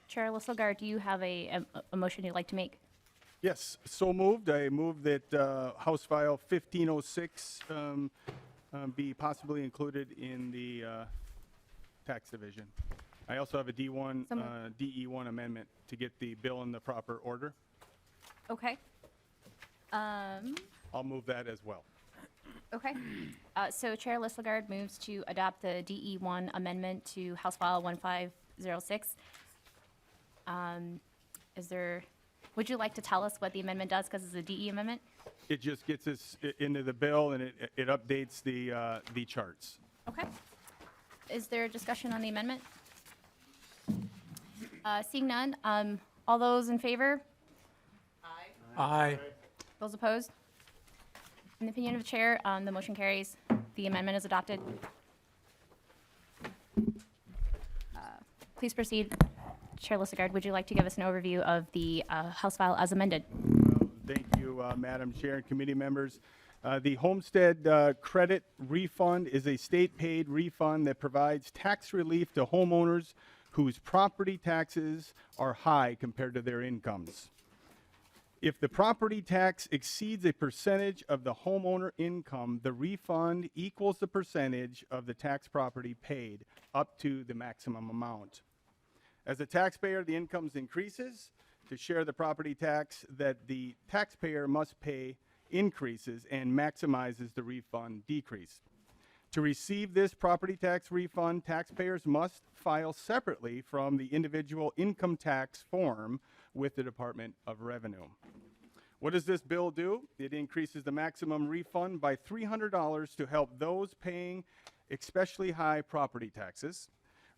Chair Lisselgar, do you have a motion you'd like to make? Yes, so moved. I move that House File 1506 be possibly included in the tax division. I also have a D1, So moved. DE1 amendment to get the bill in the proper order. Okay. I'll move that as well. Okay. So Chair Lisselgard moves to adopt the DE1 amendment to House File 1506. Would you like to tell us what the amendment does, because it's a DE amendment? It just gets us into the bill, and it updates the charts. Okay. Is there discussion on the amendment? Seeing none, all those in favor? Aye. Those opposed? In the opinion of the chair, the motion carries. The amendment is adopted. Please proceed. Chair Lisselgard, would you like to give us an overview of the House file as amended? Thank you, Madam Chair and committee members. The homestead credit refund is a state-paid refund that provides tax relief to homeowners whose property taxes are high compared to their incomes. If the property tax exceeds a percentage of the homeowner income, the refund equals the percentage of the tax property paid up to the maximum amount. As a taxpayer, the income increases. To share the property tax that the taxpayer must pay increases and maximizes the refund decrease. To receive this property tax refund, taxpayers must file separately from the individual income tax form with the Department of Revenue. What does this bill do? It increases the maximum refund by $300 to help those paying especially high property taxes,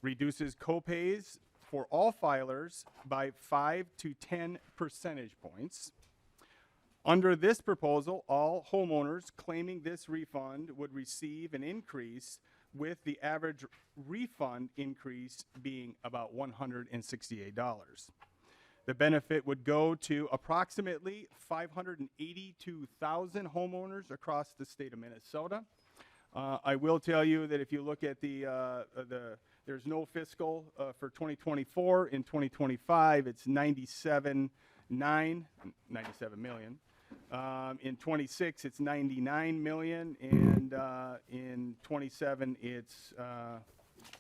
reduces co-pays for all filers by 5 to 10 percentage points. Under this proposal, all homeowners claiming this refund would receive an increase, with the average refund increase being about $168. The benefit would go to approximately 582,000 homeowners across the state of Minnesota. I will tell you that if you look at there's no fiscal for 2024. In 2025, it's 97 million. In 26, it's 99 million, and in 27, it's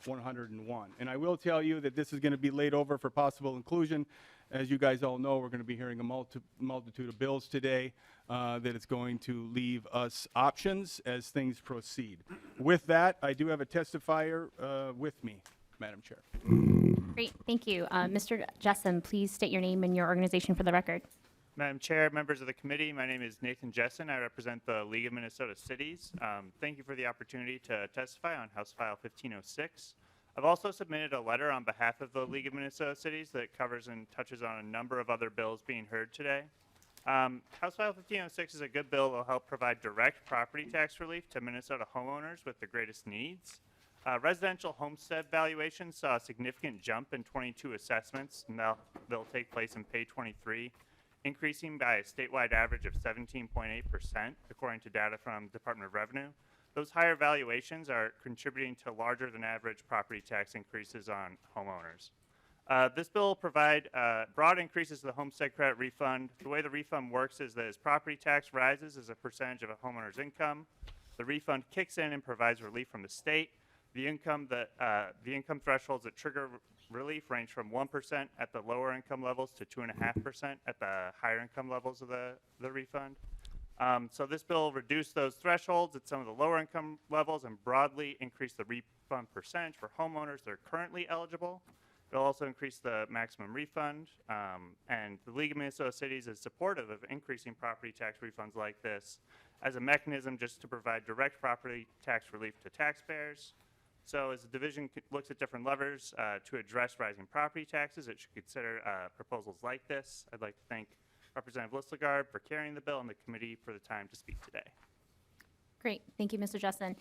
101. And I will tell you that this is going to be laid over for possible inclusion. As you guys all know, we're going to be hearing a multitude of bills today that it's going to leave us options as things proceed. With that, I do have a testifier with me, Madam Chair. Great, thank you. Mr. Jessen, please state your name and your organization for the record. Madam Chair, members of the committee, my name is Nathan Jessen. I represent the League of Minnesota Cities. Thank you for the opportunity to testify on House File 1506. I've also submitted a letter on behalf of the League of Minnesota Cities that covers and touches on a number of other bills being heard today. House File 1506 is a good bill that will help provide direct property tax relief to Minnesota homeowners with the greatest needs. Residential homestead valuations saw a significant jump in 22 assessments, and they'll take place in Pay 23, increasing by a statewide average of 17.8%, according to data from Department of Revenue. Those higher valuations are contributing to larger than average property tax increases on homeowners. This bill will provide broad increases to the homestead credit refund. The way the refund works is that as property tax rises as a percentage of a homeowner's income, the refund kicks in and provides relief from the state. The income thresholds that trigger relief range from 1% at the lower income levels to 2.5% at the higher income levels of the refund. So this bill will reduce those thresholds at some of the lower income levels and broadly increase the refund percentage for homeowners that are currently eligible. It'll also increase the maximum refund, and the League of Minnesota Cities is supportive of increasing property tax refunds like this as a mechanism just to provide direct property tax relief to taxpayers. So as the division looks at different levers to address rising property taxes, it should consider proposals like this. I'd like to thank Representative Lisselgard for carrying the bill and the committee for the time to speak today. Great, thank you, Mr. Jessen.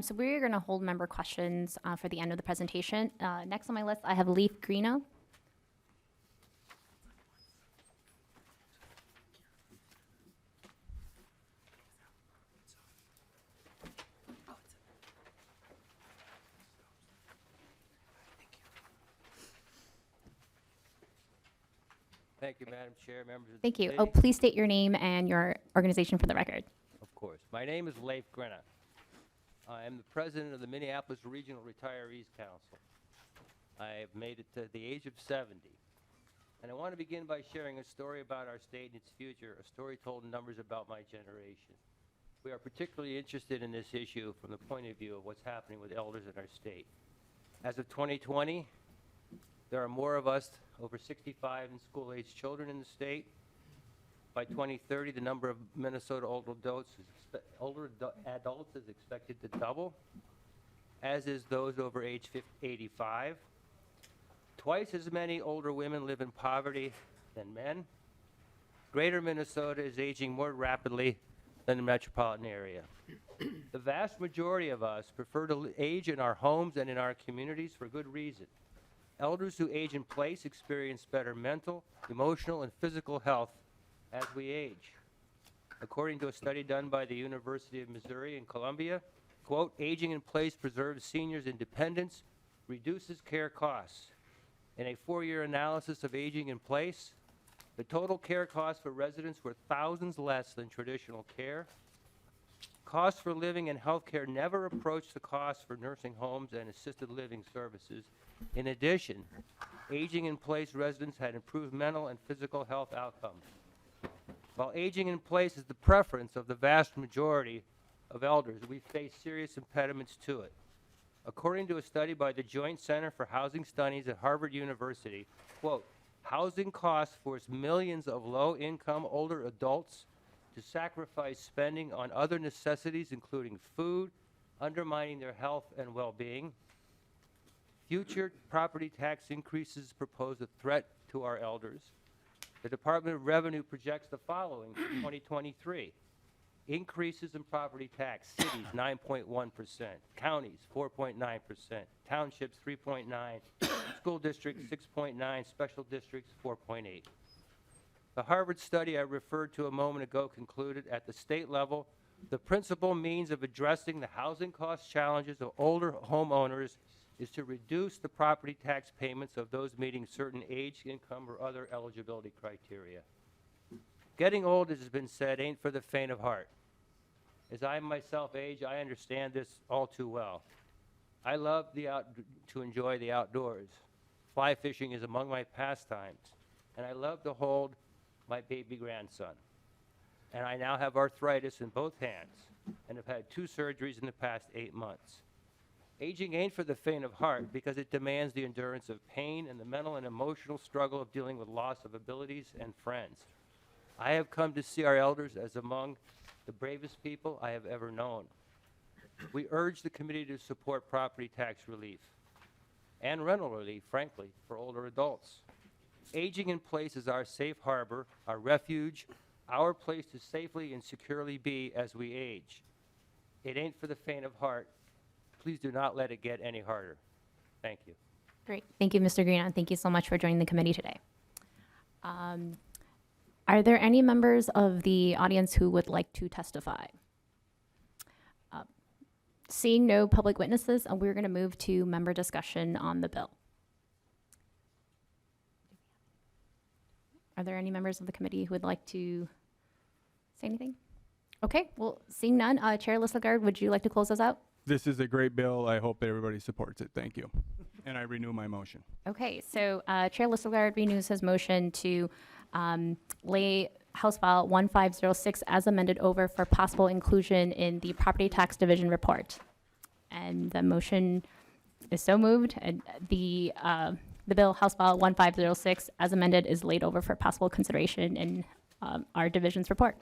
So we're going to hold member questions for the end of the presentation. Next on my list, I have Leif Greeno. Thank you, Madam Chair, members of the Thank you. committee. Oh, please state your name and your organization for the record. Of course. My name is Leif Grenna. I am the president of the Minneapolis Regional Retirees Council. I have made it to the age of 70. And I want to begin by sharing a story about our state and its future, a story told in numbers about my generation. We are particularly interested in this issue from the point of view of what's happening with elders in our state. As of 2020, there are more of us over 65 and school-aged children in the state. By 2030, the number of Minnesota older adults is expected to double, as is those over age 85. Twice as many older women live in poverty than men. Greater Minnesota is aging more rapidly than the metropolitan area. The vast majority of us prefer to age in our homes and in our communities for good reason. Elders who age in place experience better mental, emotional, and physical health as we age. According to a study done by the University of Missouri and Columbia, quote, aging in place preserves seniors' independence, reduces care costs. In a 4-year analysis of aging in place, the total care costs for residents were thousands less than traditional care. Costs for living and health care never approached the costs for nursing homes and assisted living services. In addition, aging in place residents had improved mental and physical health outcomes. While aging in place is the preference of the vast majority of elders, we face serious impediments to it. According to a study by the Joint Center for Housing Studies at Harvard University, quote, housing costs force millions of low-income older adults to sacrifice spending on other necessities, including food, undermining their health and well-being. Future property tax increases pose a threat to our elders. The Department of Revenue projects the following for 2023. Increases in property tax, cities 9.1%, counties 4.9%, townships 3.9%, school districts 6.9%, special districts 4.8%. The Harvard study I referred to a moment ago concluded at the state level, the principal means of addressing the housing cost challenges of older homeowners is to reduce the property tax payments of those meeting certain age, income, or other eligibility criteria. Getting old, as has been said, ain't for the faint of heart. As I myself age, I understand this all too well. I love to enjoy the outdoors. Fly fishing is among my pastimes, and I love to hold my baby grandson. And I now have arthritis in both hands and have had 2 surgeries in the past 8 months. Aging ain't for the faint of heart because it demands the endurance of pain and the mental and emotional struggle of dealing with loss of abilities and friends. I have come to see our elders as among the bravest people I have ever known. We urge the committee to support property tax relief and rental relief, frankly, for older adults. Aging in place is our safe harbor, our refuge, our place to safely and securely be as we age. It ain't for the faint of heart. Please do not let it get any harder. Thank you. Great. Thank you, Mr. Green, and thank you so much for joining the committee today. Are there any members of the audience who would like to testify? Seeing no public witnesses, we're going to move to member discussion on the bill. Are there any members of the committee who would like to say anything? Okay, well, seeing none, Chair Lisselgard, would you like to close us out? This is a great bill. I hope that everybody supports it. Thank you. And I renew my motion. Okay, so Chair Lisselgard renews his motion to lay House File 1506 as amended over for possible inclusion in the Property Tax Division report. And the motion is so moved, and the bill, House File 1506, as amended, is laid over for possible consideration in our division's report.